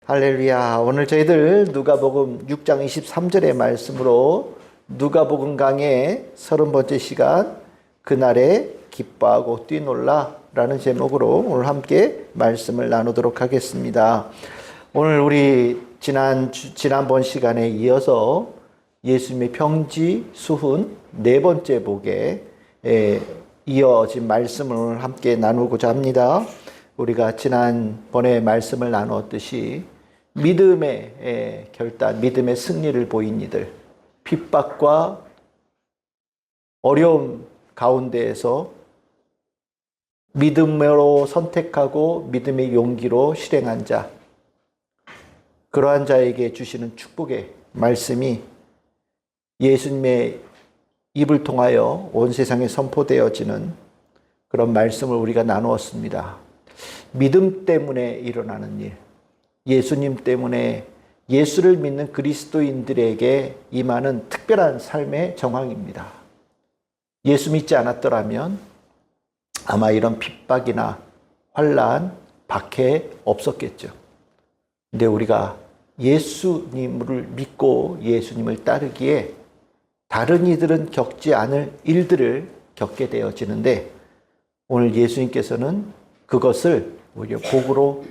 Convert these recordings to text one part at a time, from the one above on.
할렐루야. 오늘 저희들 누가복음 6장 23절의 말씀으로 누가복음 강의 30번째 시간 그날에 기뻐하고 뛰놀라 라는 제목으로 오늘 함께 말씀을 나누도록 하겠습니다. 오늘 우리 지난번 시간에 이어서 예수님의 평지 수훈 네 번째 복에 이어진 말씀을 오늘 함께 나누고자 합니다. 우리가 지난번에 말씀을 나누었듯이 믿음의 결단, 믿음의 승리를 보인 이들, 핍박과 어려움 가운데에서 믿음으로 선택하고 믿음의 용기로 실행한 자, 그러한 자에게 주시는 축복의 말씀이 예수님의 입을 통하여 온 세상에 선포되어지는 그런 말씀을 우리가 나누었습니다. 믿음 때문에 일어나는 일, 예수님 때문에 예수를 믿는 그리스도인들에게 임하는 특별한 삶의 정황입니다. 예수 믿지 않았더라면 아마 이런 핍박이나 환난, 박해 없었겠죠. 근데 우리가 예수님을 믿고 예수님을 따르기에 다른 이들은 겪지 않을 일들을 겪게 되어지는데 오늘 예수님께서는 그것을 오히려 복으로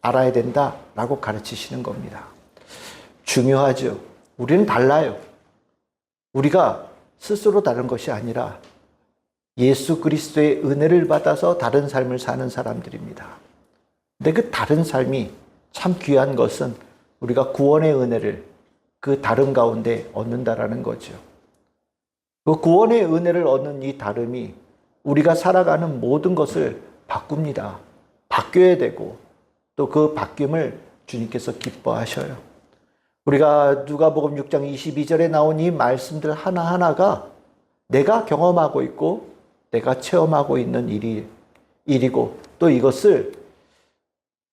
알아야 된다라고 가르치시는 겁니다. 중요하죠. 우리는 달라요. 우리가 스스로 다른 것이 아니라 예수 그리스도의 은혜를 받아서 다른 삶을 사는 사람들입니다. 근데 그 다른 삶이 참 귀한 것은 우리가 구원의 은혜를 그 다름 가운데 얻는다라는 거죠. 그 구원의 은혜를 얻는 이 다름이 우리가 살아가는 모든 것을 바꿉니다. 바뀌어야 되고 또 그 바뀜을 주님께서 기뻐하셔요. 우리가 누가복음 6장 22절에 나온 이 말씀들 하나하나가 내가 경험하고 있고 내가 체험하고 있는 일이고 또 이것을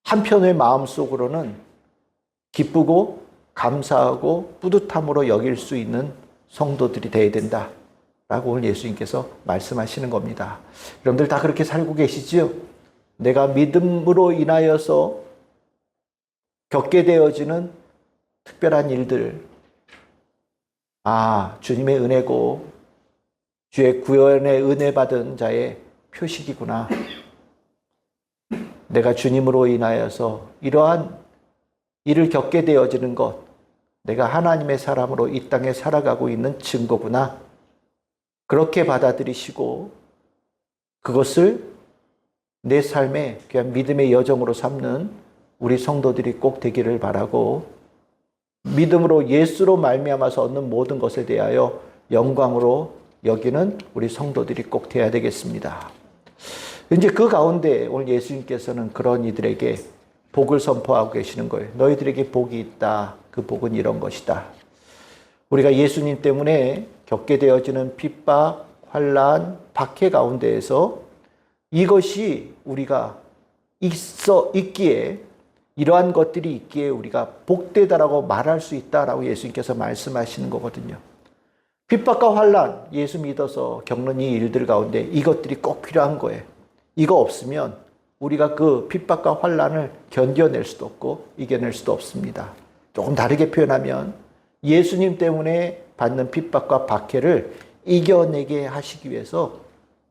한편의 마음속으로는 기쁘고 감사하고 뿌듯함으로 여길 수 있는 성도들이 되어야 된다라고 오늘 예수님께서 말씀하시는 겁니다. 여러분들 다 그렇게 살고 계시지요? 내가 믿음으로 인하여서 겪게 되어지는 특별한 일들, 주님의 은혜고 주의 구원의 은혜 받은 자의 표식이구나. 내가 주님으로 인하여서 이러한 일을 겪게 되어지는 것, 내가 하나님의 사람으로 이 땅에 살아가고 있는 증거구나. 그렇게 받아들이시고 그것을 내 삶의 그냥 믿음의 여정으로 삼는 우리 성도들이 꼭 되기를 바라고 믿음으로 예수로 말미암아서 얻는 모든 것에 대하여 영광으로 여기는 우리 성도들이 꼭 되어야 되겠습니다. 이제 그 가운데 오늘 예수님께서는 그런 이들에게 복을 선포하고 계시는 거예요. 너희들에게 복이 있다. 그 복은 이런 것이다. 우리가 예수님 때문에 겪게 되어지는 핍박, 환난, 박해 가운데에서 이것이 우리가 있기에 이러한 것들이 있기에 우리가 복되다라고 말할 수 있다라고 예수님께서 말씀하시는 거거든요. 핍박과 환난, 예수 믿어서 겪는 이 일들 가운데 이것들이 꼭 필요한 거예요. 이거 없으면 우리가 그 핍박과 환난을 견뎌낼 수도 없고 이겨낼 수도 없습니다. 조금 다르게 표현하면 예수님 때문에 받는 핍박과 박해를 이겨내게 하시기 위해서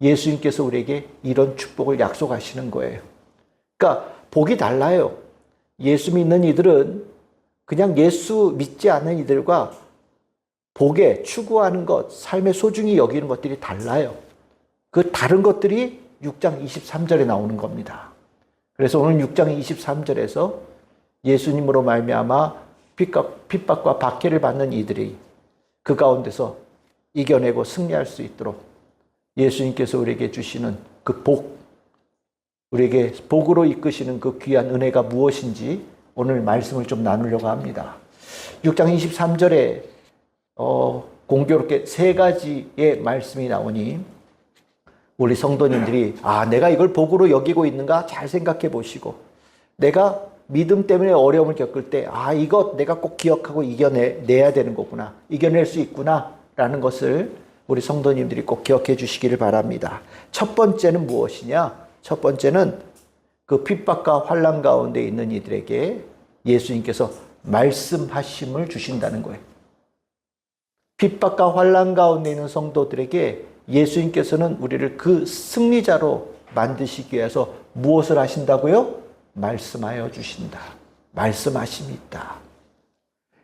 예수님께서 우리에게 이런 축복을 약속하시는 거예요. 그러니까 복이 달라요. 예수 믿는 이들은 그냥 예수 믿지 않는 이들과 복에 추구하는 것, 삶의 소중히 여기는 것들이 달라요. 그 다른 것들이 6장 23절에 나오는 겁니다. 그래서 오늘 6장 23절에서 예수님으로 말미암아 핍박과 박해를 받는 이들이 그 가운데서 이겨내고 승리할 수 있도록 예수님께서 우리에게 주시는 그 복, 우리에게 복으로 이끄시는 그 귀한 은혜가 무엇인지 오늘 말씀을 좀 나누려고 합니다. 6장 23절에 공교롭게 세 가지의 말씀이 나오니 우리 성도님들이 내가 이걸 복으로 여기고 있는가 잘 생각해 보시고 내가 믿음 때문에 어려움을 겪을 때 이것 내가 꼭 기억하고 이겨내야 되는 거구나. 이겨낼 수 있구나 라는 것을 우리 성도님들이 꼭 기억해 주시기를 바랍니다. 첫 번째는 무엇이냐? 첫 번째는 그 핍박과 환난 가운데 있는 이들에게 예수님께서 말씀하심을 주신다는 거예요. 핍박과 환난 가운데 있는 성도들에게 예수님께서는 우리를 그 승리자로 만드시기 위해서 무엇을 하신다고요? 말씀하여 주신다. 말씀하심이 있다.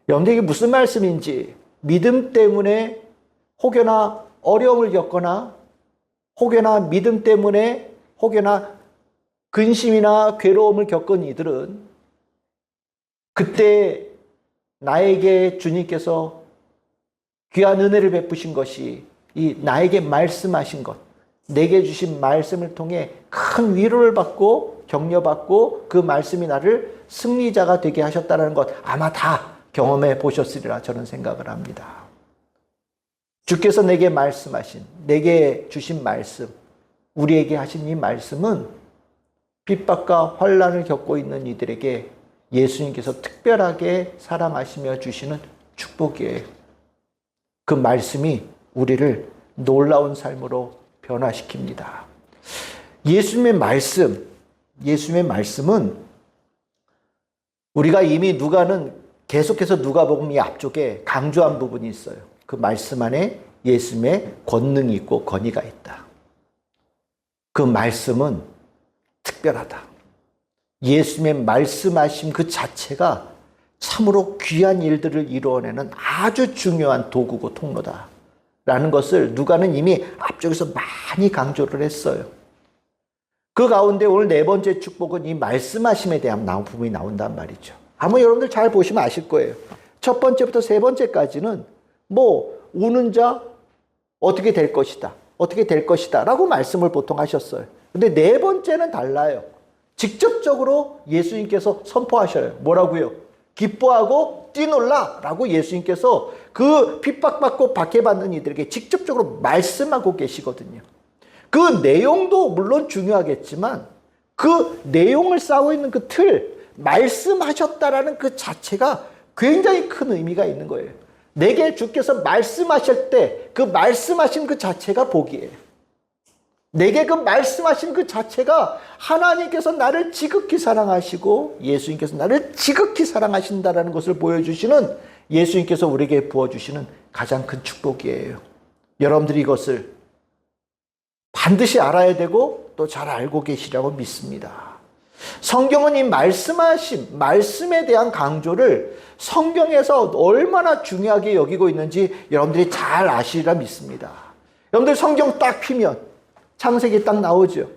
여러분들 이게 무슨 말씀인지 믿음 때문에 혹여나 어려움을 겪거나 혹여나 믿음 때문에 혹여나 근심이나 괴로움을 겪은 이들은 그때 나에게 주님께서 귀한 은혜를 베푸신 것이 이 나에게 말씀하신 것, 내게 주신 말씀을 통해 큰 위로를 받고 격려받고 그 말씀이 나를 승리자가 되게 하셨다는 것 아마 다 경험해 보셨으리라 저는 생각을 합니다. 주께서 내게 말씀하신, 내게 주신 말씀, 우리에게 하신 이 말씀은 핍박과 환난을 겪고 있는 이들에게 예수님께서 특별하게 사랑하시며 주시는 축복이에요. 그 말씀이 우리를 놀라운 삶으로 변화시킵니다. 예수님의 말씀은 우리가 이미 누가는 계속해서 누가복음 이 앞쪽에 강조한 부분이 있어요. 그 말씀 안에 예수님의 권능이 있고 권위가 있다. 그 말씀은 특별하다. 예수님의 말씀하심 그 자체가 참으로 귀한 일들을 이루어내는 아주 중요한 도구고 통로다. 라는 것을 누가는 이미 앞쪽에서 많이 강조를 했어요. 그 가운데 오늘 네 번째 축복은 이 말씀하심에 대한 부분이 나온단 말이죠. 아마 여러분들 잘 보시면 아실 거예요. 첫 번째부터 세 번째까지는 우는 자 어떻게 될 것이다. 어떻게 될 것이다. 라고 말씀을 보통 하셨어요. 근데 네 번째는 달라요. 직접적으로 예수님께서 선포하셔요. 뭐라고요? 기뻐하고 뛰놀라 라고 예수님께서 그 핍박받고 박해받는 이들에게 직접적으로 말씀하고 계시거든요. 그 내용도 물론 중요하겠지만 그 내용을 쌓고 있는 그 틀, 말씀하셨다라는 그 자체가 굉장히 큰 의미가 있는 거예요. 내게 주께서 말씀하실 때 그 말씀하신 그 자체가 복이에요. 내게 그 말씀하신 그 자체가 하나님께서 나를 지극히 사랑하시고 예수님께서 나를 지극히 사랑하신다는 것을 보여주시는 예수님께서 우리에게 부어주시는 가장 큰 축복이에요. 여러분들이 이것을 반드시 알아야 되고 또 잘 알고 계시라고 믿습니다. 성경은 이 말씀에 대한 강조를 성경에서 얼마나 중요하게 여기고 있는지 여러분들이 잘 아시리라 믿습니다. 여러분들 성경 딱 피면 창세기 딱 나오죠.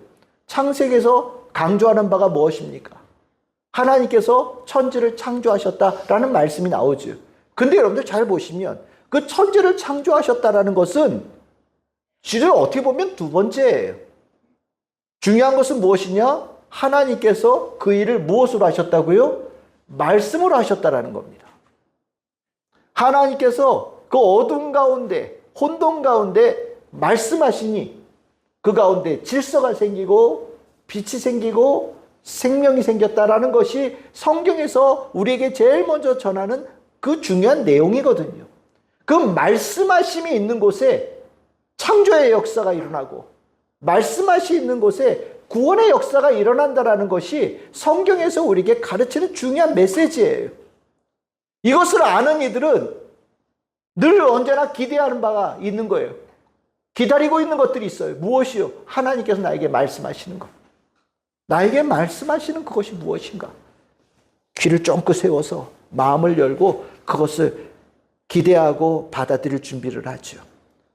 창세기에서 강조하는 바가 무엇입니까? 하나님께서 천지를 창조하셨다라는 말씀이 나오죠. 근데 여러분들 잘 보시면 그 천지를 창조하셨다라는 것은 실은 어떻게 보면 두 번째예요. 중요한 것은 무엇이냐? 하나님께서 그 일을 무엇으로 하셨다고요? 말씀으로 하셨다라는 겁니다. 하나님께서 그 어둠 가운데, 혼돈 가운데 말씀하시니 그 가운데 질서가 생기고 빛이 생기고 생명이 생겼다라는 것이 성경에서 우리에게 제일 먼저 전하는 그 중요한 내용이거든요. 그 말씀하심이 있는 곳에 창조의 역사가 일어나고 말씀하시 있는 곳에 구원의 역사가 일어난다라는 것이 성경에서 우리에게 가르치는 중요한 메시지예요. 이것을 아는 이들은 늘 언제나 기대하는 바가 있는 거예요. 기다리고 있는 것들이 있어요. 무엇이요? 하나님께서 나에게 말씀하시는 것. 나에게 말씀하시는 그것이 무엇인가? 귀를 쫑긋 세워서 마음을 열고 그것을 기대하고 받아들일 준비를 하죠.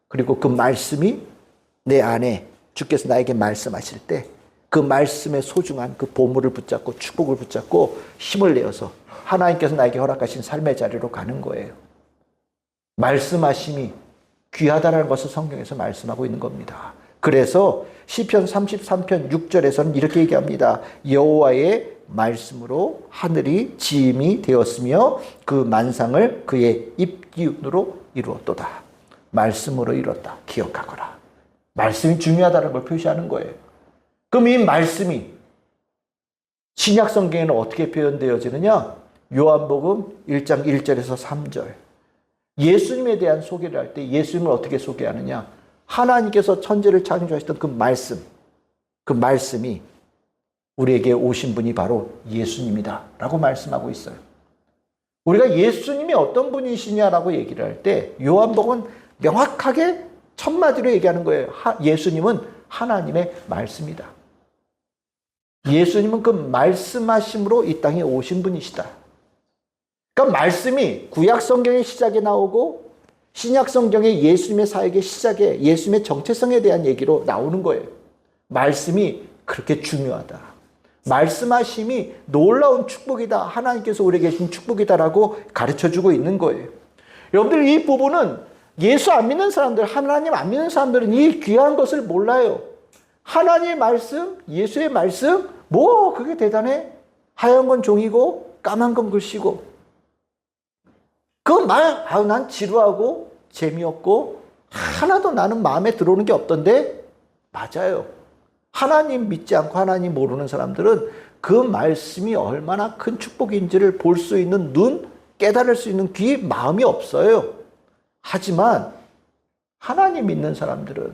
그리고 그 말씀이 내 안에 주께서 나에게 말씀하실 때 그 말씀의 소중한 그 보물을 붙잡고 축복을 붙잡고 힘을 내어서 하나님께서 나에게 허락하신 삶의 자리로 가는 거예요. 말씀하심이 귀하다는 것을 성경에서 말씀하고 있는 겁니다. 그래서 시편 33편 6절에서는 이렇게 얘기합니다. 여호와의 말씀으로 하늘이 지음이 되었으며 그 만상을 그의 입기운으로 이루었도다. 말씀으로 이뤘다. 기억하거라. 말씀이 중요하다는 걸 표시하는 거예요. 그럼 이 말씀이 신약 성경에는 어떻게 표현되어지느냐? 요한복음 1장 1절에서 3절. 예수님에 대한 소개를 할 때 예수님을 어떻게 소개하느냐? 하나님께서 천지를 창조하셨던 그 말씀이 우리에게 오신 분이 바로 예수님이다 라고 말씀하고 있어요. 우리가 예수님이 어떤 분이시냐라고 얘기를 할 때 요한복음은 명확하게 첫마디로 얘기하는 거예요. 예수님은 하나님의 말씀이다. 예수님은 그 말씀하심으로 이 땅에 오신 분이시다. 그러니까 말씀이 구약 성경의 시작에 나오고 신약 성경의 예수님의 사역의 시작에 예수님의 정체성에 대한 얘기로 나오는 거예요. 말씀이 그렇게 중요하다. 말씀하심이 놀라운 축복이다. 하나님께서 우리에게 주신 축복이다라고 가르쳐주고 있는 거예요. 여러분들 이 부분은 예수 안 믿는 사람들, 하나님 안 믿는 사람들은 이 귀한 것을 몰라요. 하나님의 말씀, 예수의 말씀, 뭐 그게 대단해? 하얀 건 종이고 까만 건 글씨고. 그 말, 난 지루하고 재미없고 하나도 나는 마음에 들어오는 게 없던데? 맞아요. 하나님 믿지 않고 하나님 모르는 사람들은 그 말씀이 얼마나 큰 축복인지를 볼 수 있는 눈, 깨달을 수 있는 귀, 마음이 없어요. 하지만 하나님 믿는 사람들은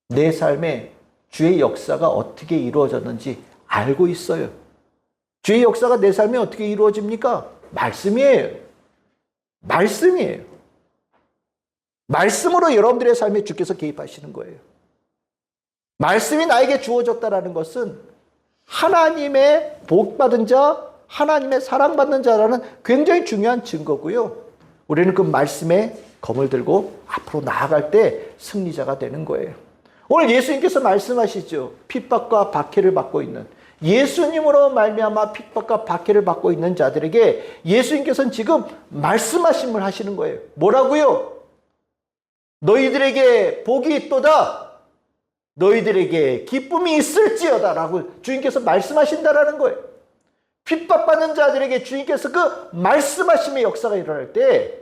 내 삶에 주의 역사가 어떻게 이루어졌는지 알고 있어요. 주의 역사가 내 삶에 어떻게 이루어집니까? 말씀이에요. 말씀이에요. 말씀으로 여러분들의 삶에 주께서 개입하시는 거예요. 말씀이 나에게 주어졌다라는 것은 하나님의 복받은 자, 하나님의 사랑받는 자라는 굉장히 중요한 증거고요. 우리는 그 말씀의 검을 들고 앞으로 나아갈 때 승리자가 되는 거예요. 오늘 예수님께서 말씀하시죠. 핍박과 박해를 받고 있는, 예수님으로 말미암아 핍박과 박해를 받고 있는 자들에게 예수님께서는 지금 말씀하심을 하시는 거예요. 뭐라고요? 너희들에게 복이 있도다. 너희들에게 기쁨이 있을지어다 라고 주님께서 말씀하신다라는 거예요. 핍박받는 자들에게 주님께서 그 말씀하심의 역사가 일어날 때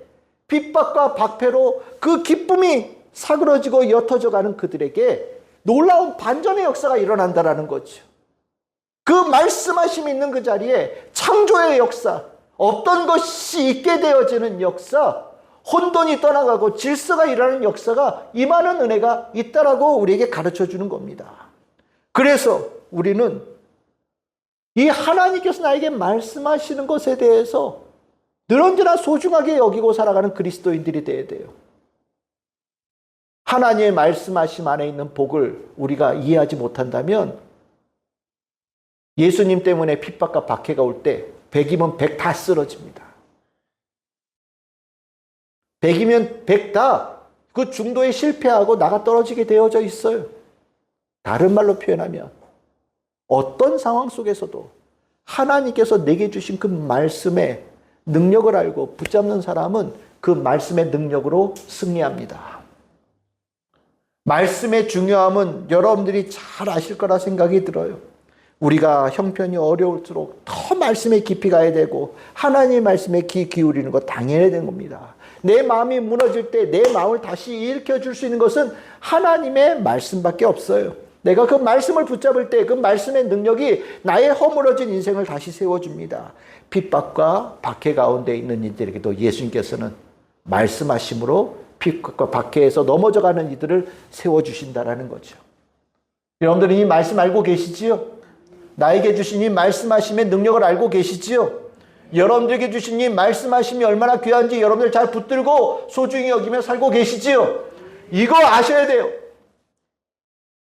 핍박과 박해로 그 기쁨이 사그러지고 옅어져 가는 그들에게 놀라운 반전의 역사가 일어난다라는 거죠. 그 말씀하심이 있는 그 자리에 창조의 역사, 없던 것이 있게 되어지는 역사, 혼돈이 떠나가고 질서가 일어나는 역사가 임하는 은혜가 있다라고 우리에게 가르쳐 주는 겁니다. 그래서 우리는 이 하나님께서 나에게 말씀하시는 것에 대해서 늘 언제나 소중하게 여기고 살아가는 그리스도인들이 되어야 돼요. 하나님의 말씀하심 안에 있는 복을 우리가 이해하지 못한다면 예수님 때문에 핍박과 박해가 올 때 100이면 100 다 쓰러집니다. 100이면 100 다 그 중도에 실패하고 나가 떨어지게 되어져 있어요. 다른 말로 표현하면 어떤 상황 속에서도 하나님께서 내게 주신 그 말씀의 능력을 알고 붙잡는 사람은 그 말씀의 능력으로 승리합니다. 말씀의 중요함은 여러분들이 잘 아실 거라 생각이 들어요. 우리가 형편이 어려울수록 더 말씀에 깊이 가야 되고 하나님의 말씀에 귀 기울이는 거 당연해야 되는 겁니다. 내 마음이 무너질 때 내 마음을 다시 일으켜 줄 수 있는 것은 하나님의 말씀밖에 없어요. 내가 그 말씀을 붙잡을 때 그 말씀의 능력이 나의 허물어진 인생을 다시 세워줍니다. 핍박과 박해 가운데 있는 이들에게도 예수님께서는 말씀하심으로 핍박과 박해에서 넘어져가는 이들을 세워주신다라는 거죠. 여러분들은 이 말씀 알고 계시지요? 나에게 주신 이 말씀하심의 능력을 알고 계시지요? 여러분들에게 주신 이 말씀하심이 얼마나 귀한지 여러분들 잘 붙들고 소중히 여기며 살고 계시지요? 이거 아셔야 돼요.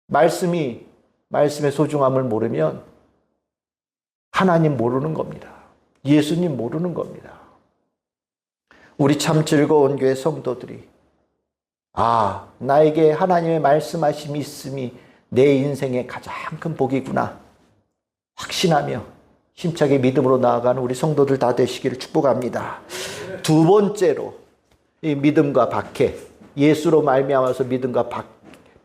말씀의 소중함을 모르면 하나님 모르는 겁니다. 예수님 모르는 겁니다. 우리 참 즐거운 교회 성도들이 나에게 하나님의 말씀하심이 있음이 내 인생의 가장 큰 복이구나 확신하며 힘차게 믿음으로 나아가는 우리 성도들 다 되시기를 축복합니다. 두 번째로 이 믿음과 박해, 예수로 말미암아서 믿음과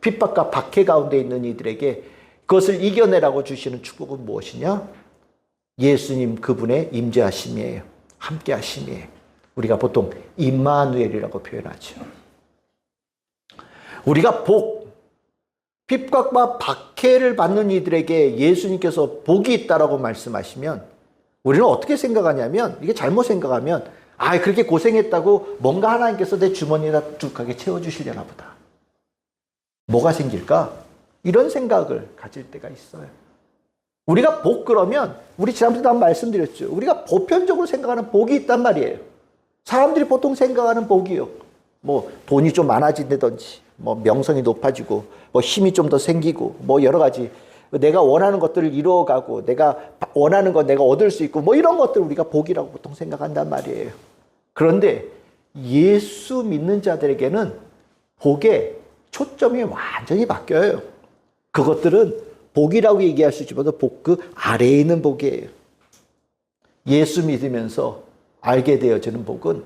핍박과 박해 가운데 있는 이들에게 그것을 이겨내라고 주시는 축복은 무엇이냐? 예수님 그분의 임재하심이에요. 함께하심이에요. 우리가 보통 임마누엘이라고 표현하죠. 우리가 핍박과 박해를 받는 이들에게 예수님께서 복이 있다라고 말씀하시면 우리는 어떻게 생각하냐면, 이게 잘못 생각하면 그렇게 고생했다고 뭔가 하나님께서 내 주머니에다 뚝하게 채워주시려나 보다. 뭐가 생길까? 이런 생각을 가질 때가 있어요. 우리가 복 그러면 우리 지난번에도 한번 말씀드렸죠. 우리가 보편적으로 생각하는 복이 있단 말이에요. 사람들이 보통 생각하는 복이요. 뭐 돈이 좀 많아진다든지, 뭐 명성이 높아지고, 뭐 힘이 좀 더 생기고, 뭐 여러 가지 내가 원하는 것들을 이루어가고, 내가 원하는 거 내가 얻을 수 있고, 뭐 이런 것들 우리가 복이라고 보통 생각한단 말이에요. 그런데 예수 믿는 자들에게는 복의 초점이 완전히 바뀌어요. 그것들은 복이라고 얘기할 수 있지만 복 그 아래에 있는 복이에요. 예수 믿으면서 알게 되어지는 복은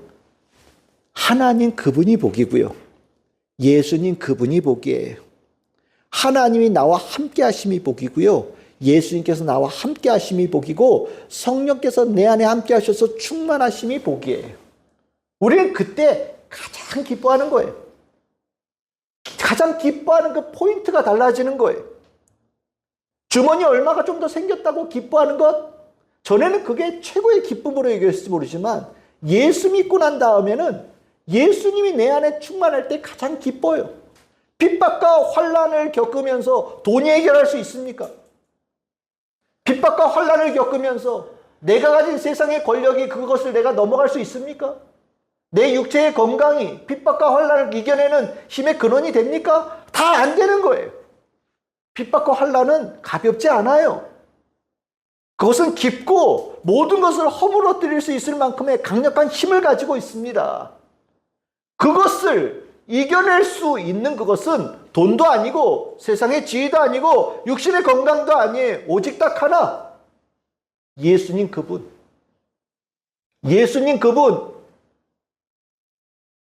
하나님 그분이 복이고요. 예수님 그분이 복이에요. 하나님이 나와 함께 하심이 복이고요. 예수님께서 나와 함께 하심이 복이고 성령께서 내 안에 함께 하셔서 충만하심이 복이에요. 우리는 그때 가장 기뻐하는 거예요. 가장 기뻐하는 그 포인트가 달라지는 거예요. 주머니 얼마가 좀 더 생겼다고 기뻐하는 것, 전에는 그게 최고의 기쁨으로 여겼을지 모르지만 예수 믿고 난 다음에는 예수님이 내 안에 충만할 때 가장 기뻐요. 핍박과 환난을 겪으면서 돈이 해결할 수 있습니까? 핍박과 환난을 겪으면서 내가 가진 세상의 권력이 그것을 내가 넘어갈 수 있습니까? 내 육체의 건강이 핍박과 환난을 이겨내는 힘의 근원이 됩니까? 다 안 되는 거예요. 핍박과 환난은 가볍지 않아요. 그것은 깊고 모든 것을 허물어뜨릴 수 있을 만큼의 강력한 힘을 가지고 있습니다. 그것을 이겨낼 수 있는 그것은 돈도 아니고 세상의 지위도 아니고 육신의 건강도 아니에요. 오직 딱 하나, 예수님 그분. 예수님 그분.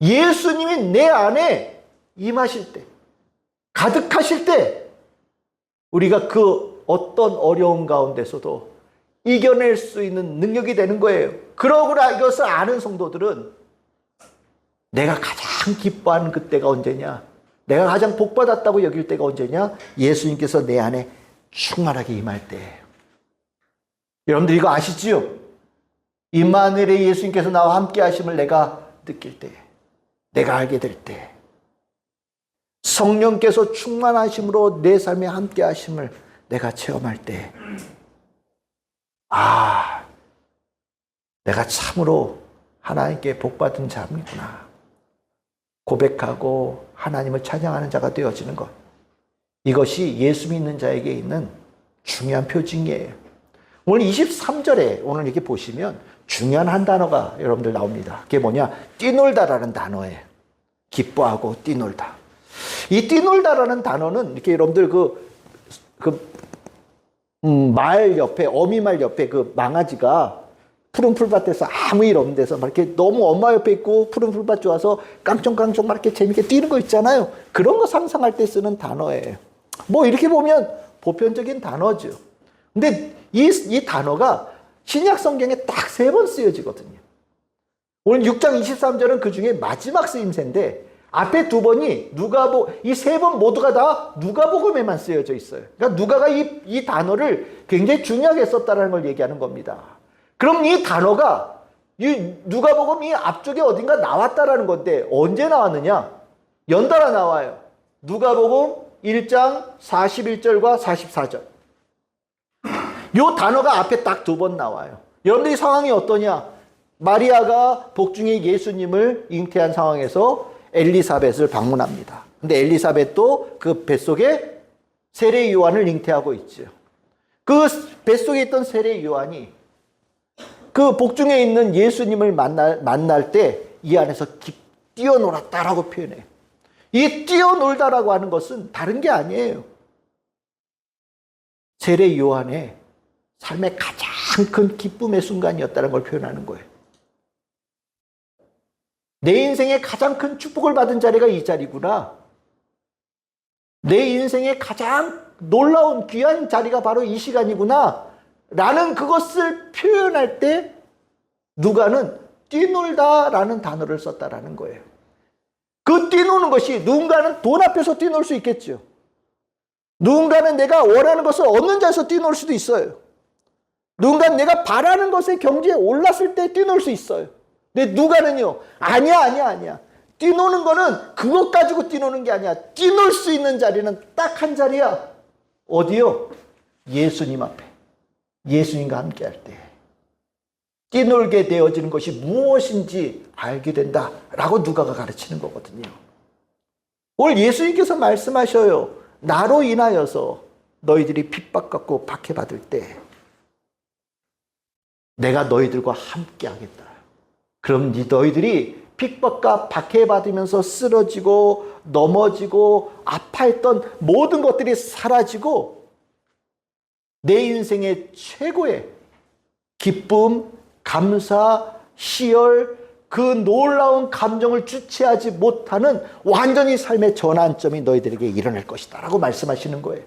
예수님이 내 안에 임하실 때, 가득하실 때 우리가 그 어떤 어려움 가운데서도 이겨낼 수 있는 능력이 되는 거예요. 그러고 이것을 아는 성도들은 내가 가장 기뻐하는 그때가 언제냐? 내가 가장 복받았다고 여길 때가 언제냐? 예수님께서 내 안에 충만하게 임할 때예요. 여러분들 이거 아시지요? 임마누엘의 예수님께서 나와 함께 하심을 내가 느낄 때, 내가 알게 될 때, 성령께서 충만하심으로 내 삶에 함께 하심을 내가 체험할 때, 아, 내가 참으로 하나님께 복받은 자이구나 고백하고 하나님을 찬양하는 자가 되어지는 것, 이것이 예수 믿는 자에게 있는 중요한 표징이에요. 오늘 23절에 오늘 이렇게 보시면 중요한 한 단어가 여러분들 나옵니다. 그게 뭐냐? 뛰놀다라는 단어예요. 기뻐하고 뛰놀다. 이 뛰놀다라는 단어는 이렇게 여러분들 말 옆에, 어미말 옆에 그 망아지가 푸른 풀밭에서 아무 일 없는 데서 막 이렇게 너무 엄마 옆에 있고 푸른 풀밭 좋아서 깡총깡총 막 이렇게 재밌게 뛰는 거 있잖아요. 그런 거 상상할 때 쓰는 단어예요. 뭐 이렇게 보면 보편적인 단어죠. 근데 이 단어가 신약 성경에 딱 3번 쓰여지거든요. 오늘 6장 23절은 그 중에 마지막 쓰임새인데 앞에 2번이 이 3번 모두가 다 누가복음에만 쓰여져 있어요. 그러니까 누가가 이 단어를 굉장히 중요하게 썼다는 걸 얘기하는 겁니다. 그럼 이 단어가 이 누가복음 이 앞쪽에 어딘가 나왔다라는 건데 언제 나왔느냐? 연달아 나와요. 누가복음 1장 41절과 44절. 이 단어가 앞에 딱 2번 나와요. 여러분들이 상황이 어떠냐? 마리아가 복중에 예수님을 잉태한 상황에서 엘리사벳을 방문합니다. 근데 엘리사벳도 그 뱃속에 세례 요한을 잉태하고 있죠. 그 뱃속에 있던 세례 요한이 그 복중에 있는 예수님을 만날 때 이 안에서 뛰어놀았다라고 표현해요. 이 뛰어놀다라고 하는 것은 다른 게 아니에요. 세례 요한의 삶의 가장 큰 기쁨의 순간이었다는 걸 표현하는 거예요. 내 인생의 가장 큰 축복을 받은 자리가 이 자리구나. 내 인생의 가장 놀라운 귀한 자리가 바로 이 시간이구나. 라는 그것을 표현할 때 누가는 뛰놀다라는 단어를 썼다라는 거예요. 그 뛰노는 것이 누군가는 돈 앞에서 뛰놀 수 있겠죠. 누군가는 내가 원하는 것을 얻는 자에서 뛰놀 수도 있어요. 누군가는 내가 바라는 것에 경지에 올랐을 때 뛰놀 수 있어요. 근데 누가는요, 아니야. 뛰노는 거는 그것 가지고 뛰노는 게 아니야. 뛰놀 수 있는 자리는 딱 한 자리야. 어디요? 예수님 앞에. 예수님과 함께할 때 뛰놀게 되어지는 것이 무엇인지 알게 된다라고 누가가 가르치는 거거든요. 오늘 예수님께서 말씀하셔요. 나로 인하여서 너희들이 핍박받고 박해받을 때 내가 너희들과 함께하겠다. 그럼 너희들이 핍박과 박해받으면서 쓰러지고 넘어지고 아파했던 모든 것들이 사라지고 내 인생의 최고의 기쁨, 감사, 희열, 그 놀라운 감정을 주체하지 못하는 완전히 삶의 전환점이 너희들에게 일어날 것이다 라고 말씀하시는 거예요.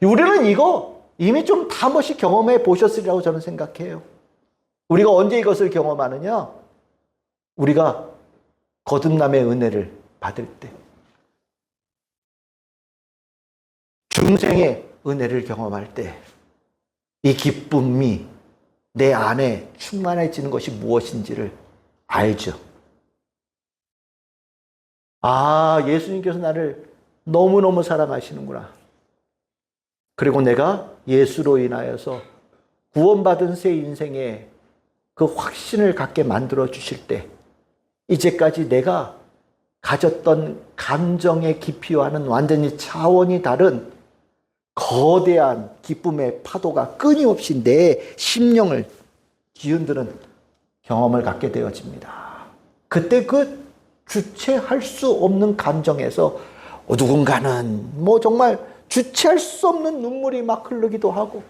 우리는 이거 이미 좀 다 번씩 경험해 보셨으리라고 저는 생각해요. 우리가 언제 이것을 경험하느냐? 우리가 거듭남의 은혜를 받을 때, 중생의 은혜를 경험할 때, 이 기쁨이 내 안에 충만해지는 것이 무엇인지를 알죠. 아, 예수님께서 나를 너무너무 사랑하시는구나. 그리고 내가 예수로 인하여서 구원받은 새 인생에 그 확신을 갖게 만들어 주실 때, 이제까지 내가 가졌던 감정의 깊이와는 완전히 차원이 다른 거대한 기쁨의 파도가 끊임없이 내 심령을 뒤흔드는 경험을 갖게 되어집니다. 그때 그 주체할 수 없는 감정에서 누군가는 정말 주체할 수 없는 눈물이 막 흐르기도 하고,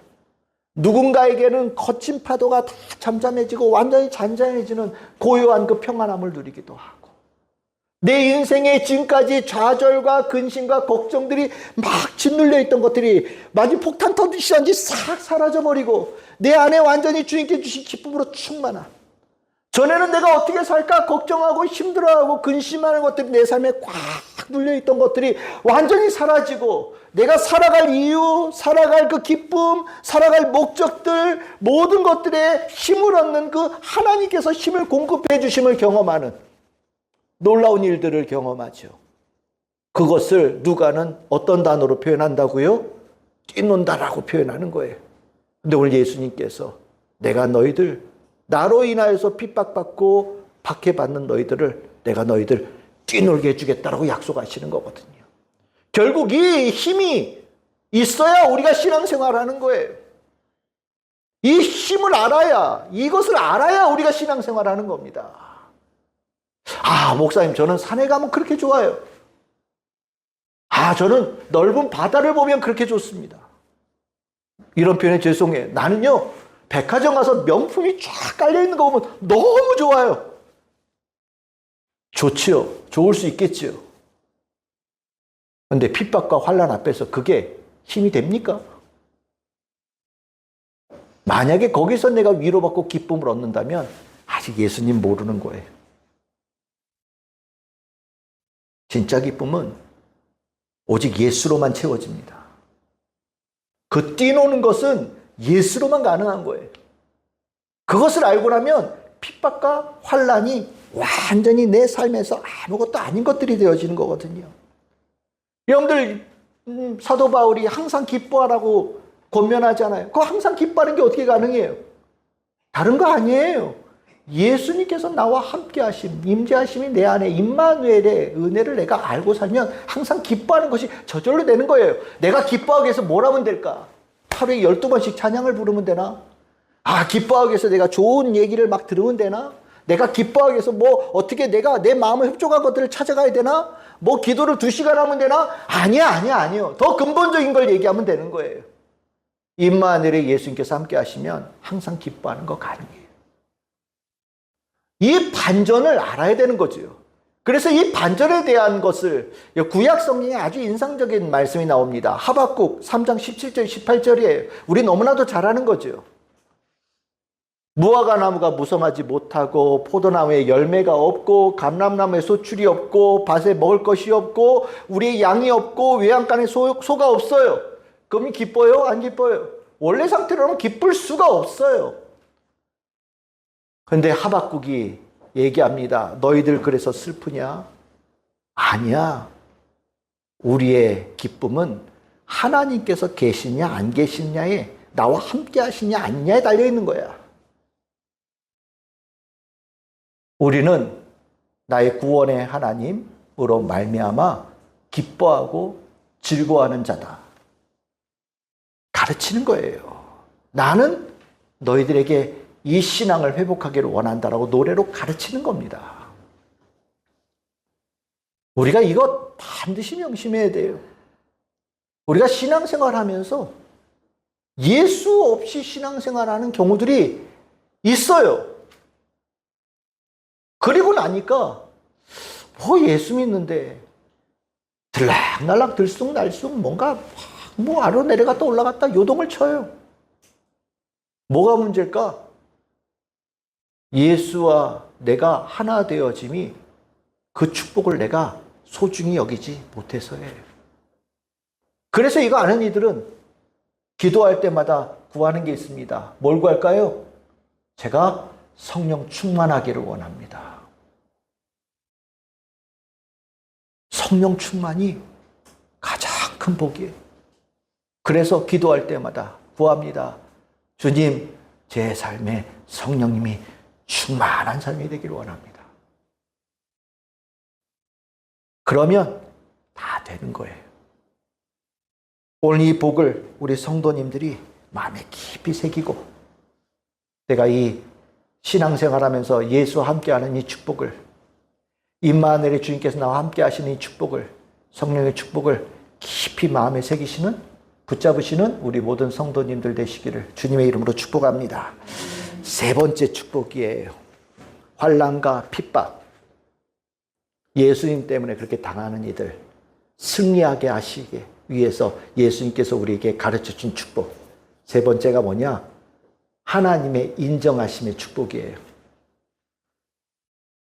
누군가에게는 거친 파도가 다 잠잠해지고 완전히 잔잔해지는 고요한 그 평안함을 누리기도 하고, 내 인생에 지금까지 좌절과 근심과 걱정들이 막 짓눌려 있던 것들이 마치 폭탄 터지듯이 완전히 싹 사라져버리고 내 안에 완전히 주님께 주신 기쁨으로 충만한, 전에는 내가 어떻게 살까 걱정하고 힘들어하고 근심하는 것들이 내 삶에 꽉 눌려있던 것들이 완전히 사라지고, 내가 살아갈 이유, 살아갈 그 기쁨, 살아갈 목적들, 모든 것들에 힘을 얻는 그 하나님께서 힘을 공급해 주심을 경험하는 놀라운 일들을 경험하죠. 그것을 누가는 어떤 단어로 표현한다고요? 뛰논다라고 표현하는 거예요. 근데 오늘 예수님께서 내가 너희들, 나로 인하여서 핍박받고 박해받는 너희들을 내가 너희들 뛰놀게 해주겠다라고 약속하시는 거거든요. 결국 이 힘이 있어야 우리가 신앙생활하는 거예요. 이 힘을 알아야, 이것을 알아야 우리가 신앙생활하는 겁니다. 아, 목사님, 저는 산에 가면 그렇게 좋아요. 아, 저는 넓은 바다를 보면 그렇게 좋습니다. 이런 표현에 죄송해요. 나는요, 백화점 가서 명품이 쫙 깔려있는 거 보면 너무 좋아요. 좋지요. 좋을 수 있겠지요. 그런데 핍박과 환난 앞에서 그게 힘이 됩니까? 만약에 거기서 내가 위로받고 기쁨을 얻는다면 아직 예수님 모르는 거예요. 진짜 기쁨은 오직 예수로만 채워집니다. 그 뛰노는 것은 예수로만 가능한 거예요. 그것을 알고 나면 핍박과 환난이 완전히 내 삶에서 아무것도 아닌 것들이 되어지는 거거든요. 여러분들, 사도 바울이 항상 기뻐하라고 권면하잖아요. 그거 항상 기뻐하는 게 어떻게 가능해요? 다른 거 아니에요. 예수님께서 나와 함께 하심, 임재하심이 내 안에 임마누엘의 은혜를 내가 알고 살면 항상 기뻐하는 것이 저절로 되는 거예요. 내가 기뻐하기 위해서 뭘 하면 될까? 하루에 12번씩 찬양을 부르면 되나? 아, 기뻐하기 위해서 내가 좋은 얘기를 막 들으면 되나? 내가 기뻐하기 위해서 어떻게 내가 내 마음을 흡족한 것들을 찾아가야 되나? 기도를 2시간 하면 되나? 아니요. 더 근본적인 걸 얘기하면 되는 거예요. 임마누엘의 예수님께서 함께 하시면 항상 기뻐하는 거 가능해요. 이 반전을 알아야 되는 거죠. 그래서 이 반전에 대한 것을 구약 성경에 아주 인상적인 말씀이 나옵니다. 하박국 3장 17절 18절이에요. 우리 너무나도 잘 아는 거죠. 무화과 나무가 무성하지 못하고 포도나무에 열매가 없고 감람나무에 소출이 없고 밭에 먹을 것이 없고 우리의 양이 없고 외양간에 소가 없어요. 그럼 기뻐요? 안 기뻐요? 원래 상태로는 기쁠 수가 없어요. 그런데 하박국이 얘기합니다. 너희들 그래서 슬프냐? 아니야. 우리의 기쁨은 하나님께서 계시냐 안 계시냐에 나와 함께 하시냐 아니냐에 달려 있는 거야. 우리는 나의 구원의 하나님으로 말미암아 기뻐하고 즐거워하는 자다. 가르치는 거예요. 나는 너희들에게 이 신앙을 회복하기를 원한다라고 노래로 가르치는 겁니다. 우리가 이거 반드시 명심해야 돼요. 우리가 신앙생활 하면서 예수 없이 신앙생활하는 경우들이 있어요. 그리고 나니까 예수 믿는데 들락날락 들쑥날쑥 뭔가 아래로 내려갔다 올라갔다 요동을 쳐요. 뭐가 문제일까? 예수와 내가 하나 되어짐이 그 축복을 내가 소중히 여기지 못해서예요. 그래서 이거 아는 이들은 기도할 때마다 구하는 게 있습니다. 뭘 구할까요? 제가 성령 충만하기를 원합니다. 성령 충만이 가장 큰 복이에요. 그래서 기도할 때마다 구합니다. 주님, 제 삶에 성령님이 충만한 삶이 되기를 원합니다. 그러면 다 되는 거예요. 오늘 이 복을 우리 성도님들이 마음에 깊이 새기고 내가 이 신앙생활하면서 예수와 함께하는 이 축복을 임마누엘의 주님께서 나와 함께 하시는 이 축복을 성령의 축복을 깊이 마음에 새기시는 붙잡으시는 우리 모든 성도님들 되시기를 주님의 이름으로 축복합니다. 세 번째 축복이에요. 환난과 핍박. 예수님 때문에 그렇게 당하는 이들 승리하게 하시기 위해서 예수님께서 우리에게 가르쳐준 축복. 세 번째가 뭐냐? 하나님의 인정하심의 축복이에요.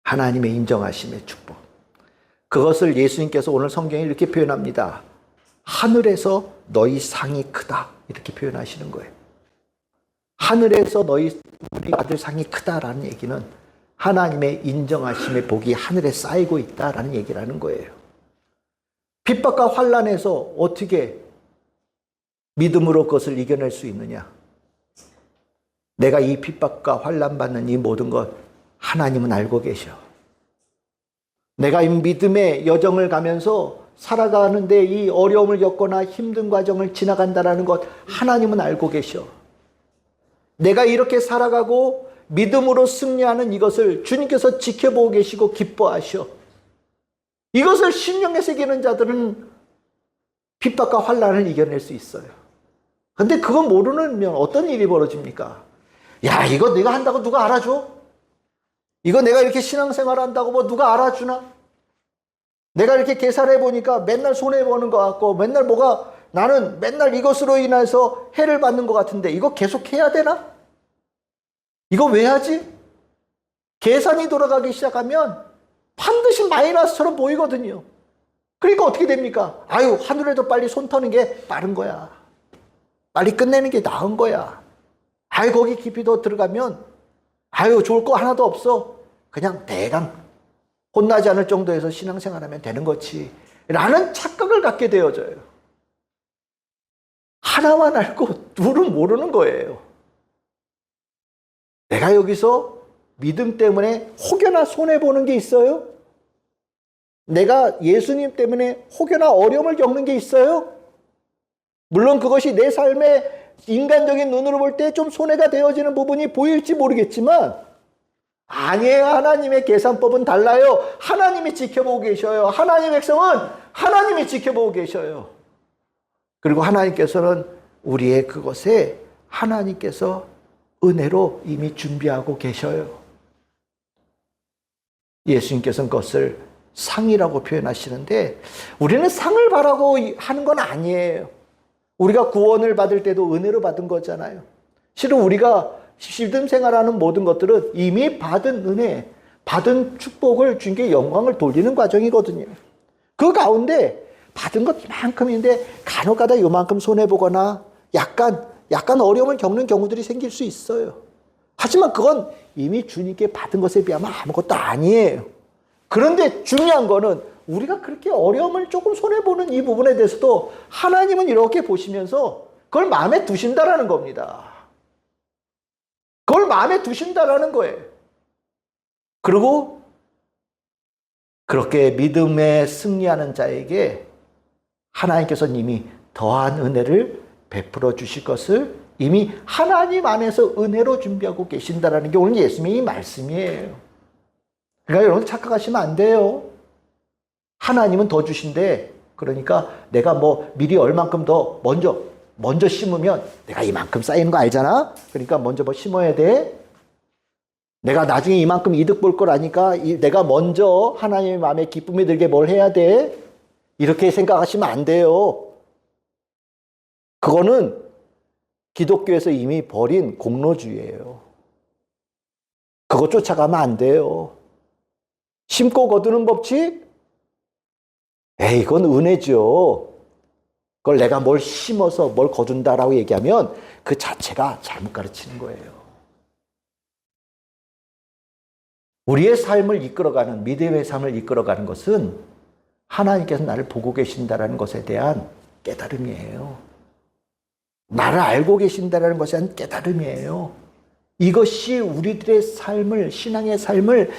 하나님의 인정하심의 축복. 그것을 예수님께서 오늘 성경에 이렇게 표현합니다. 하늘에서 너희 상이 크다. 이렇게 표현하시는 거예요. 하늘에서 우리 아들 상이 크다라는 얘기는 하나님의 인정하심의 복이 하늘에 쌓이고 있다라는 얘기를 하는 거예요. 핍박과 환난에서 어떻게 믿음으로 그것을 이겨낼 수 있느냐? 내가 이 핍박과 환난 받는 이 모든 것 하나님은 알고 계셔. 내가 이 믿음의 여정을 가면서 살아가는데 이 어려움을 겪거나 힘든 과정을 지나간다는 것 하나님은 알고 계셔. 내가 이렇게 살아가고 믿음으로 승리하는 이것을 주님께서 지켜보고 계시고 기뻐하셔. 이것을 심령에 새기는 자들은 핍박과 환난을 이겨낼 수 있어요. 근데 그거 모르면 어떤 일이 벌어집니까? 야, 이거 내가 한다고 누가 알아줘? 이거 내가 이렇게 신앙생활 한다고 뭐 누가 알아주나? 내가 이렇게 계산해 보니까 맨날 손해보는 것 같고 나는 맨날 이것으로 인해서 해를 받는 것 같은데 이거 계속 해야 되나? 이거 왜 하지? 계산이 돌아가기 시작하면 반드시 마이너스처럼 보이거든요. 그러니까 어떻게 됩니까? 하늘에도 빨리 손 터는 게 빠른 거야. 빨리 끝내는 게 나은 거야. 거기 깊이 더 들어가면 좋을 거 하나도 없어. 그냥 대강 혼나지 않을 정도에서 신앙생활하면 되는 거지. 라는 착각을 갖게 되어져요. 하나만 알고 둘은 모르는 거예요. 내가 여기서 믿음 때문에 혹여나 손해보는 게 있어요? 내가 예수님 때문에 혹여나 어려움을 겪는 게 있어요? 물론 그것이 내 삶의 인간적인 눈으로 볼 때 좀 손해가 되어지는 부분이 보일지 모르겠지만 아니에요. 하나님의 계산법은 달라요. 하나님이 지켜보고 계셔요. 하나님의 백성은 하나님이 지켜보고 계셔요. 그리고 하나님께서는 우리의 그것에 하나님께서 은혜로 이미 준비하고 계셔요. 예수님께서는 그것을 상이라고 표현하시는데 우리는 상을 바라고 하는 건 아니에요. 우리가 구원을 받을 때도 은혜로 받은 거잖아요. 실은 우리가 믿음 생활하는 모든 것들은 이미 받은 은혜, 받은 축복을 주님께 영광을 돌리는 과정이거든요. 그 가운데 받은 것 이만큼인데 간혹가다 요만큼 손해보거나 약간 어려움을 겪는 경우들이 생길 수 있어요. 하지만 그건 이미 주님께 받은 것에 비하면 아무것도 아니에요. 그런데 중요한 거는 우리가 그렇게 어려움을 조금 손해보는 이 부분에 대해서도 하나님은 이렇게 보시면서 그걸 마음에 두신다라는 겁니다. 그걸 마음에 두신다라는 거예요. 그리고 그렇게 믿음에 승리하는 자에게 하나님께서는 이미 더한 은혜를 베풀어 주실 것을 이미 하나님 안에서 은혜로 준비하고 계신다라는 게 오늘 예수님의 이 말씀이에요. 그러니까 여러분 착각하시면 안 돼요. 하나님은 더 주신대. 그러니까 내가 뭐 미리 얼만큼 더 먼저 심으면 내가 이만큼 쌓이는 거 알잖아? 그러니까 먼저 뭐 심어야 돼. 내가 나중에 이만큼 이득 볼 걸 아니까 내가 먼저 하나님의 마음에 기쁨이 들게 뭘 해야 돼? 이렇게 생각하시면 안 돼요. 그거는 기독교에서 이미 버린 공로주의예요. 그거 쫓아가면 안 돼요. 심고 거두는 법칙? 에이, 그건 은혜죠. 그걸 내가 뭘 심어서 뭘 거둔다라고 얘기하면 그 자체가 잘못 가르치는 거예요. 우리의 삶을 이끌어가는, 믿음의 삶을 이끌어가는 것은 하나님께서 나를 보고 계신다는 것에 대한 깨달음이에요. 나를 알고 계신다는 것에 대한 깨달음이에요. 이것이 우리들의 삶을, 신앙의 삶을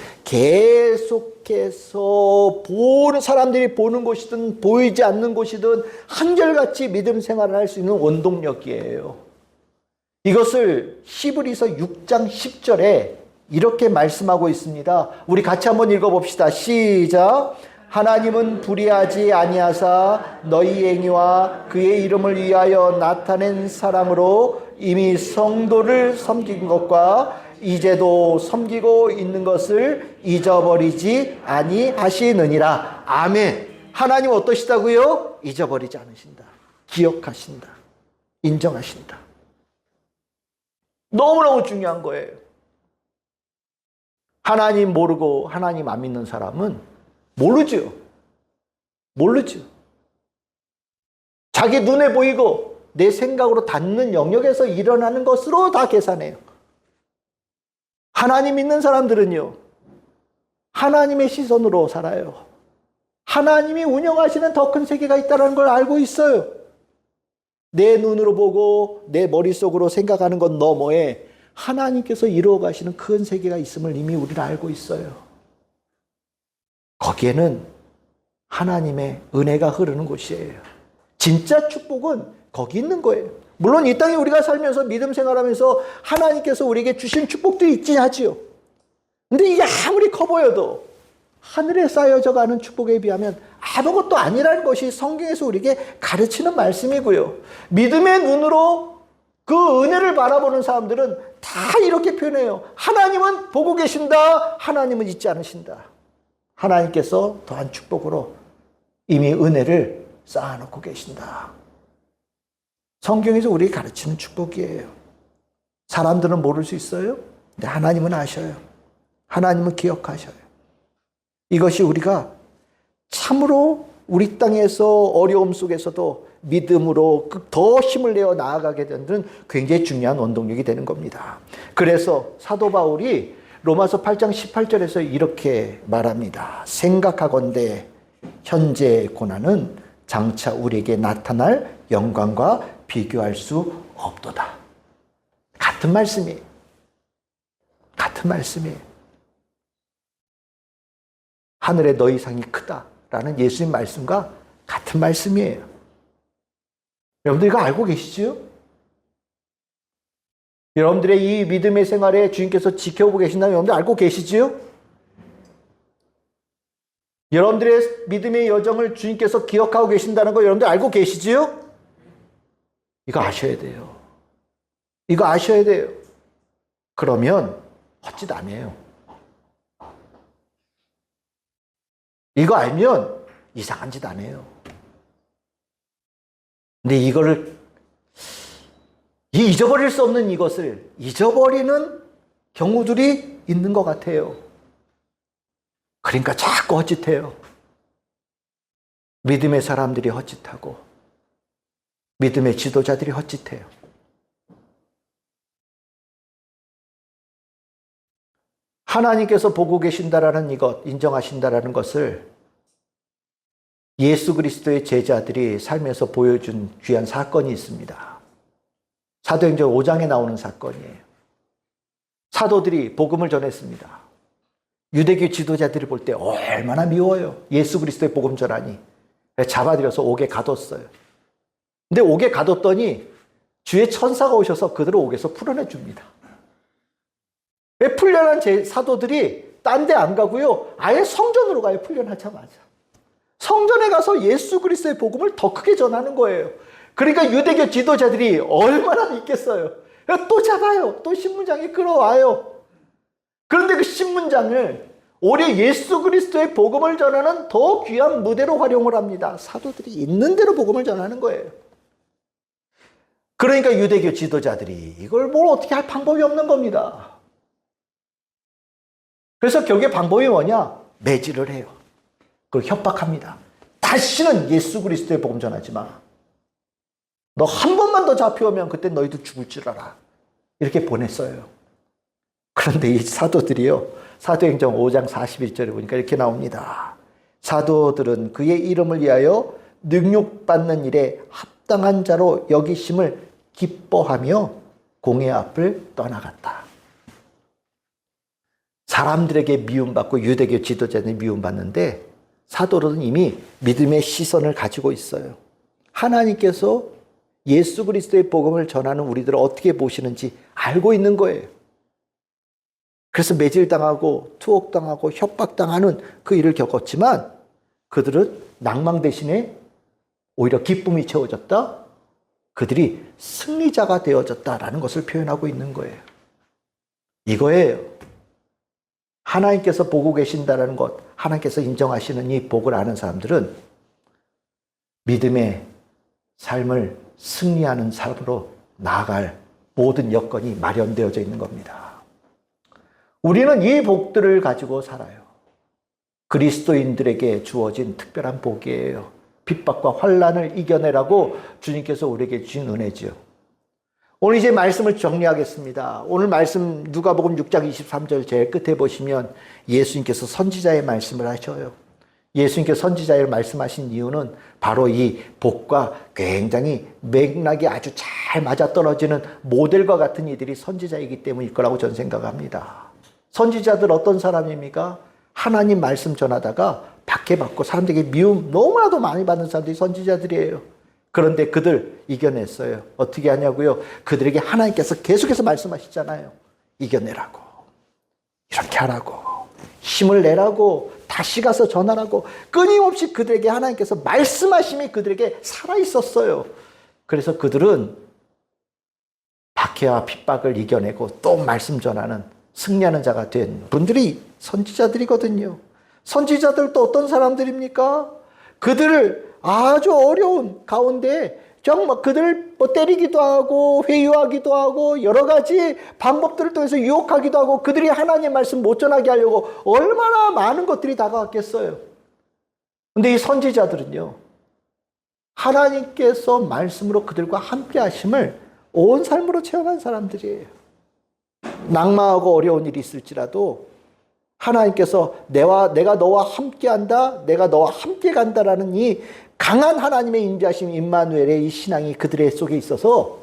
계속해서 보는 사람들이 보는 곳이든 보이지 않는 곳이든 한결같이 믿음 생활을 할 수 있는 원동력이에요. 이것을 히브리서 6장 10절에 이렇게 말씀하고 있습니다. 우리 같이 한번 읽어봅시다. 시작. 하나님은 불의하지 아니하사 너희 행위와 그의 이름을 위하여 나타낸 사랑으로 이미 성도를 섬긴 것과 이제도 섬기고 있는 것을 잊어버리지 아니하시느니라. 아멘. 하나님 어떠시다고요? 잊어버리지 않으신다. 기억하신다. 인정하신다. 너무너무 중요한 거예요. 하나님 모르고 하나님 안 믿는 사람은 모르죠. 자기 눈에 보이고 내 생각으로 닿는 영역에서 일어나는 것으로 다 계산해요. 하나님 믿는 사람들은요, 하나님의 시선으로 살아요. 하나님이 운영하시는 더 큰 세계가 있다는 걸 알고 있어요. 내 눈으로 보고 내 머릿속으로 생각하는 것 너머에 하나님께서 이루어 가시는 큰 세계가 있음을 이미 우리는 알고 있어요. 거기에는 하나님의 은혜가 흐르는 곳이에요. 진짜 축복은 거기 있는 거예요. 물론 이 땅에 우리가 살면서 믿음 생활하면서 하나님께서 우리에게 주신 축복도 있긴 하지요. 근데 이게 아무리 커 보여도 하늘에 쌓여져 가는 축복에 비하면 아무것도 아니라는 것이 성경에서 우리에게 가르치는 말씀이고요. 믿음의 눈으로 그 은혜를 바라보는 사람들은 다 이렇게 표현해요. 하나님은 보고 계신다. 하나님은 잊지 않으신다. 하나님께서 더한 축복으로 이미 은혜를 쌓아놓고 계신다. 성경에서 우리에게 가르치는 축복이에요. 사람들은 모를 수 있어요. 근데 하나님은 아셔요. 하나님은 기억하셔요. 이것이 우리가 참으로 우리 땅에서 어려움 속에서도 믿음으로 더 힘을 내어 나아가게 되는 굉장히 중요한 원동력이 되는 겁니다. 그래서 사도 바울이 로마서 8장 18절에서 이렇게 말합니다. 생각하건대 현재의 고난은 장차 우리에게 나타날 영광과 비교할 수 없도다. 같은 말씀이에요. 같은 말씀이에요. 하늘에 너 이상이 크다라는 예수님 말씀과 같은 말씀이에요. 여러분들 이거 알고 계시죠? 여러분들의 이 믿음의 생활에 주님께서 지켜보고 계신다면 여러분들 알고 계시지요? 여러분들의 믿음의 여정을 주님께서 기억하고 계신다는 거 여러분들 알고 계시지요? 이거 아셔야 돼요. 이거 아셔야 돼요. 그러면 헛짓 안 해요. 이거 알면 이상한 짓 안 해요. 근데 이거를 잊어버릴 수 없는 이것을 잊어버리는 경우들이 있는 것 같아요. 그러니까 자꾸 헛짓해요. 믿음의 사람들이 헛짓하고 믿음의 지도자들이 헛짓해요. 하나님께서 보고 계신다라는 이것, 인정하신다라는 것을 예수 그리스도의 제자들이 삶에서 보여준 귀한 사건이 있습니다. 사도행전 5장에 나오는 사건이에요. 사도들이 복음을 전했습니다. 유대교 지도자들이 볼 때 얼마나 미워요. 예수 그리스도의 복음 전하니. 잡아들여서 옥에 가뒀어요. 근데 옥에 가뒀더니 주의 천사가 오셔서 그들을 옥에서 풀어내 줍니다. 풀려난 사도들이 딴 데 안 가고요. 아예 성전으로 가요. 풀려나자마자. 성전에 가서 예수 그리스도의 복음을 더 크게 전하는 거예요. 그러니까 유대교 지도자들이 얼마나 있겠어요. 또 잡아요. 또 신문장에 끌어와요. 그런데 그 신문장을 오히려 예수 그리스도의 복음을 전하는 더 귀한 무대로 활용을 합니다. 사도들이 있는 대로 복음을 전하는 거예요. 그러니까 유대교 지도자들이 이걸 뭘 어떻게 할 방법이 없는 겁니다. 그래서 결국에 방법이 뭐냐? 매질을 해요. 그걸 협박합니다. 다시는 예수 그리스도의 복음 전하지 마. 너 한 번만 더 잡혀오면 그때 너희도 죽을 줄 알아. 이렇게 보냈어요. 그런데 이 사도들이요. 사도행전 5장 41절에 보니까 이렇게 나옵니다. 사도들은 그의 이름을 위하여 능욕받는 일에 합당한 자로 여기심을 기뻐하며 공회 앞을 떠나갔다. 사람들에게 미움받고 유대교 지도자들이 미움받는데 사도들은 이미 믿음의 시선을 가지고 있어요. 하나님께서 예수 그리스도의 복음을 전하는 우리들을 어떻게 보시는지 알고 있는 거예요. 그래서 매질당하고 투옥당하고 협박당하는 그 일을 겪었지만 그들은 낭망 대신에 오히려 기쁨이 채워졌다. 그들이 승리자가 되어졌다라는 것을 표현하고 있는 거예요. 이거예요. 하나님께서 보고 계신다는 것, 하나님께서 인정하시는 이 복을 아는 사람들은 믿음의 삶을 승리하는 삶으로 나아갈 모든 여건이 마련되어져 있는 겁니다. 우리는 이 복들을 가지고 살아요. 그리스도인들에게 주어진 특별한 복이에요. 핍박과 환난을 이겨내라고 주님께서 우리에게 주신 은혜지요. 오늘 이제 말씀을 정리하겠습니다. 오늘 말씀 누가복음 6장 23절 제일 끝에 보시면 예수님께서 선지자의 말씀을 하셔요. 예수님께서 선지자의 말씀하신 이유는 바로 이 복과 굉장히 맥락이 아주 잘 맞아떨어지는 모델과 같은 이들이 선지자이기 때문일 거라고 저는 생각합니다. 선지자들 어떤 사람입니까? 하나님 말씀 전하다가 박해받고 사람들에게 미움 너무나도 많이 받는 사람들이 선지자들이에요. 그런데 그들 이겨냈어요. 어떻게 하냐고요? 그들에게 하나님께서 계속해서 말씀하시잖아요. 이겨내라고. 이렇게 하라고. 힘을 내라고. 다시 가서 전하라고. 끊임없이 그들에게 하나님께서 말씀하심이 그들에게 살아있었어요. 그래서 그들은 박해와 핍박을 이겨내고 또 말씀 전하는 승리하는 자가 된 분들이 선지자들이거든요. 선지자들도 어떤 사람들입니까? 그들을 아주 어려운 가운데 정말 그들을 때리기도 하고 회유하기도 하고 여러 가지 방법들을 통해서 유혹하기도 하고 그들이 하나님의 말씀 못 전하게 하려고 얼마나 많은 것들이 다가왔겠어요. 근데 이 선지자들은요, 하나님께서 말씀으로 그들과 함께 하심을 온 삶으로 체험한 사람들이에요. 낙마하고 어려운 일이 있을지라도 하나님께서 내가 너와 함께한다, 내가 너와 함께 간다라는 이 강한 하나님의 인자심 임마누엘의 이 신앙이 그들의 속에 있어서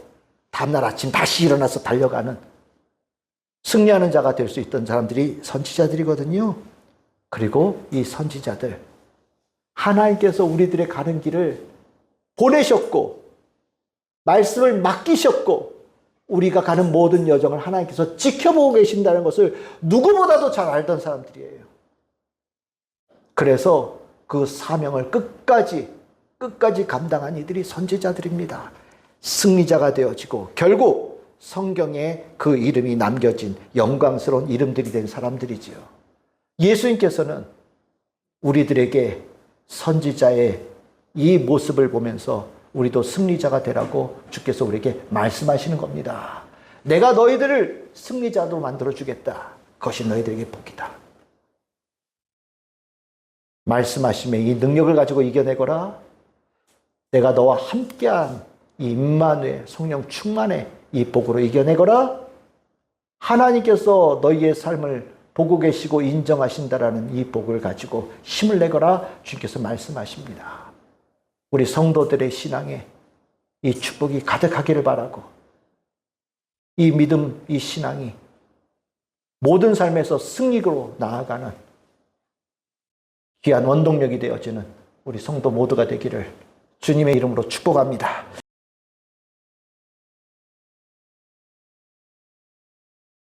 다음날 아침 다시 일어나서 달려가는 승리하는 자가 될 수 있던 사람들이 선지자들이거든요. 그리고 이 선지자들, 하나님께서 우리들의 가는 길을 보내셨고 말씀을 맡기셨고 우리가 가는 모든 여정을 하나님께서 지켜보고 계신다는 것을 누구보다도 잘 알던 사람들이에요. 그래서 그 사명을 끝까지 감당한 이들이 선지자들입니다. 승리자가 되어지고 결국 성경에 그 이름이 남겨진 영광스러운 이름들이 된 사람들이지요. 예수님께서는 우리들에게 선지자의 이 모습을 보면서 우리도 승리자가 되라고 주께서 우리에게 말씀하시는 겁니다. 내가 너희들을 승리자로 만들어주겠다. 그것이 너희들에게 복이다. 말씀하심에 이 능력을 가지고 이겨내거라. 내가 너와 함께한 이 임마누엘 성령 충만의 이 복으로 이겨내거라. 하나님께서 너희의 삶을 보고 계시고 인정하신다라는 이 복을 가지고 힘을 내거라. 주께서 말씀하십니다. 우리 성도들의 신앙에 이 축복이 가득하기를 바라고 이 믿음, 이 신앙이 모든 삶에서 승리로 나아가는 귀한 원동력이 되어지는 우리 성도 모두가 되기를 주님의 이름으로 축복합니다.